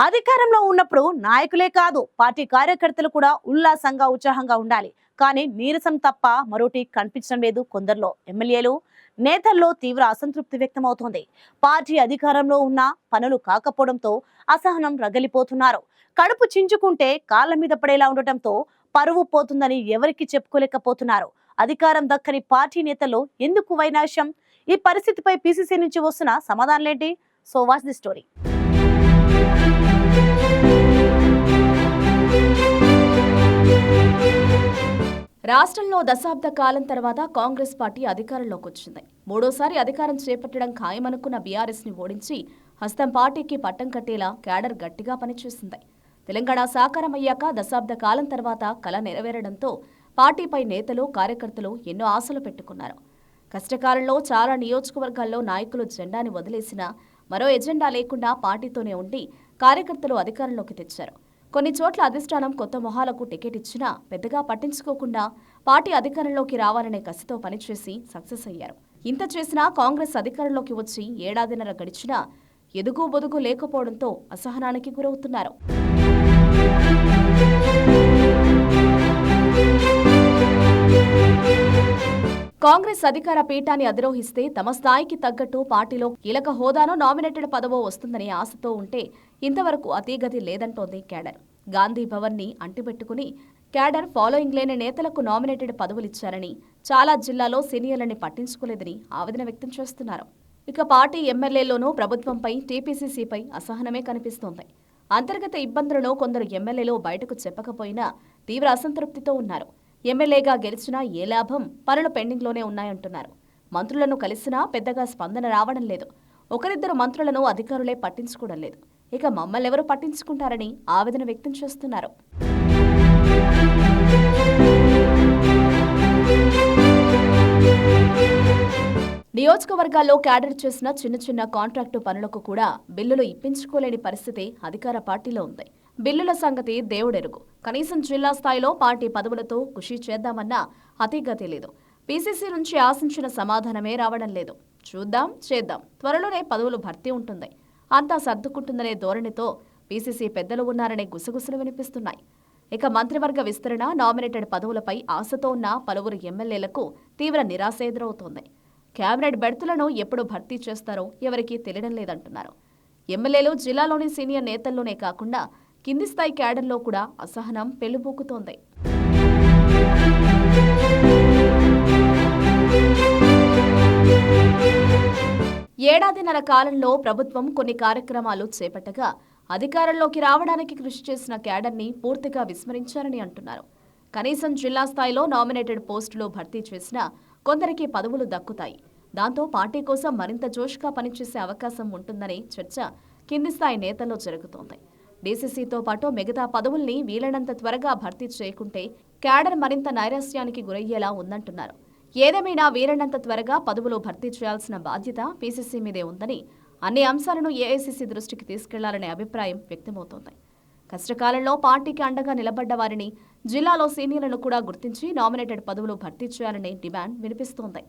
అధికారంలో ఉన్నప్పుడు నాయకులే కాదు పార్టీ కార్యకర్తలు కూడా ఉల్లాసంగా ఉత్సాహంగా ఉండాలి. కానీ నీరసం తప్ప మరోటి కనిపించడం లేదు. కొందరిలో ఎమ్మెల్యేలు నేతల్లో తీవ్ర అసంతృప్తి వ్యక్తమవుతోంది. పార్టీ అధికారంలో ఉన్న పనులు కాకపోవడంతో అసహనం రగిలిపోతున్నారు. కడుపు చించుకుంటే కాళ్ళ మీద పడేలా ఉండటంతో పరువు పోతుందని ఎవరికి చెప్పుకోలేకపోతున్నారు. అధికారం దక్కని పార్టీ నేతల్లో ఎందుకు వైనాశ్యం? ఈ పరిస్థితిపై పిసిసి నుంచి వస్తున్న సమాధానాలేంటి? So watch the story. రాష్ట్రంలో దశాబ్ద కాలం తర్వాత కాంగ్రెస్ పార్టీ అధికారంలోకి వచ్చింది. మూడోసారి అధికారం చేపట్టడం ఖాయమనుకున్న బీఆర్ఎస్ ని ఓడించి హస్తం పార్టీకి పట్టం కట్టేలా క్యాడర్ గట్టిగా పనిచేసింది. తెలంగాణ సాకారమయ్యాక దశాబ్ద కాలం తర్వాత కల నెరవేరడంతో పార్టీపై నేతలు కార్యకర్తలు ఎన్నో ఆశలు పెట్టుకున్నారు. కష్టకాలంలో చాలా నియోజకవర్గాల్లో నాయకులు జెండాని వదిలేసినా మరో ఎజెండా లేకుండా పార్టీతోనే ఉండి కార్యకర్తలు అధికారంలోకి తెచ్చారు. కొన్ని చోట్ల అధిష్టానం కొత్త మొహాలకు టికెట్ ఇచ్చినా పెద్దగా పట్టించుకోకుండా పార్టీ అధికారంలోకి రావాలనే కసితో పనిచేసి సక్సెస్ అయ్యారు. ఇంత చేసినా కాంగ్రెస్ అధికారంలోకి వచ్చి ఏడాదిన్నర గడిచినా ఎదుగు బొదుగు లేకపోవడంతో అసహనానికి గురవుతున్నారు. కాంగ్రెస్ అధికార పీఠాన్ని అధిరోహిస్తే తమ స్థాయికి తగ్గట్టు పార్టీలో కీలక హోదానో నామినేటెడ్ పదవో వస్తుందనే ఆశతో ఉంటే ఇంతవరకు అతీగతి లేదంటోంది క్యాడర్. గాంధీ భవన్ ని అంటిపెట్టుకుని క్యాడర్ ఫాలోయింగ్ లేని నేతలకు నామినేటెడ్ పదవులిచ్చారని, చాలా జిల్లాలో సీనియర్లని పట్టించుకోలేదని ఆవేదన వ్యక్తం చేస్తున్నారు. ఇక పార్టీ ఎమ్మెల్యేలోనూ ప్రభుత్వంపై, టీపీసీసీపై అసహనమే కనిపిస్తోంది. అంతర్గత ఇబ్బందులను కొందరు ఎమ్మెల్యేలు బయటకు చెప్పకపోయినా తీవ్ర అసంతృప్తితో ఉన్నారు. ఎమ్మెల్యేగా గెలిచినా ఏ లాభం, పనులు పెండింగ్లోనే ఉన్నాయంటున్నారు. మంత్రులను కలిసినా పెద్దగా స్పందన రావడం లేదు. ఒకరిద్దరు మంత్రులను అధికారులే పట్టించుకోవడం లేదు. ఇక మమ్మల్నెవరు పట్టించుకుంటారని ఆవేదన వ్యక్తం చేస్తున్నారు. నియోజకవర్గాల్లో క్యాడర్ చేసిన చిన్న చిన్న కాంట్రాక్టు పనులకు కూడా బిల్లులు ఇప్పించుకోలేని పరిస్థితి అధికార పార్టీలో ఉంది. బిల్లుల సంగతి దేవుడెరుగు. కనీసం జిల్లా స్థాయిలో పార్టీ పదవులతో కృషి చేద్దామన్నా అతిగతి లేదు. పీసీసీ నుంచి ఆశించిన సమాధానమే రావడం లేదు. చూద్దాం, చేద్దాం, త్వరలోనే పదవులు భర్తీ ఉంటుంది, అంతా సర్దుకుంటుందనే ధోరణితో పీసీసీ పెద్దలు ఉన్నారనే గుసగుసలు వినిపిస్తున్నాయి. ఇక మంత్రివర్గ విస్తరణ, నామినేటెడ్ పదవులపై ఆశతో ఉన్న పలువురు ఎమ్మెల్యేలకు తీవ్ర నిరాశ ఎదురవుతోంది. కేబినెట్ బెర్తులను ఎప్పుడు భర్తీ చేస్తారో ఎవరికీ తెలియడం లేదంటున్నారు. ఎమ్మెల్యేలు జిల్లాలోని సీనియర్ నేతల్లోనే కాకుండా కింది స్థాయి క్యాడర్లో కూడా అసహనం పెళ్లిబూకుతోంది. ఏడాదిన్నర కాలంలో ప్రభుత్వం కొన్ని కార్యక్రమాలు చేపట్టగా అధికారంలోకి రావడానికి కృషి చేసిన క్యాడర్ని పూర్తిగా విస్మరించారని అంటున్నారు. కనీసం జిల్లా స్థాయిలో నామినేటెడ్ పోస్టులు భర్తీ చేసినా కొందరికి పదవులు దక్కుతాయి. దాంతో పార్టీ కోసం మరింత జోష్గా పనిచేసే అవకాశం ఉంటుందనే చర్చ కింది స్థాయి నేతల్లో జరుగుతోంది. డీసీసీతో పాటు మిగతా పదవుల్ని వీలైనంత త్వరగా భర్తీ చేయకుంటే క్యాడర్ మరింత నైరాశ్యానికి గురయ్యేలా ఉందంటున్నారు. ఏదేమైనా వీలైనంత త్వరగా పదవులు భర్తీ చేయాల్సిన బాధ్యత పీసీసీ మీదే ఉందని, అన్ని అంశాలను ఏఐసీసీ దృష్టికి తీసుకెళ్లాలనే అభిప్రాయం వ్యక్తమవుతోంది. కష్టకాలంలో పార్టీకి అండగా నిలబడ్డ వారిని, జిల్లాలో సీనియర్లను కూడా గుర్తించి నామినేటెడ్ పదవులు భర్తీ చేయాలనే డిమాండ్ వినిపిస్తోంది.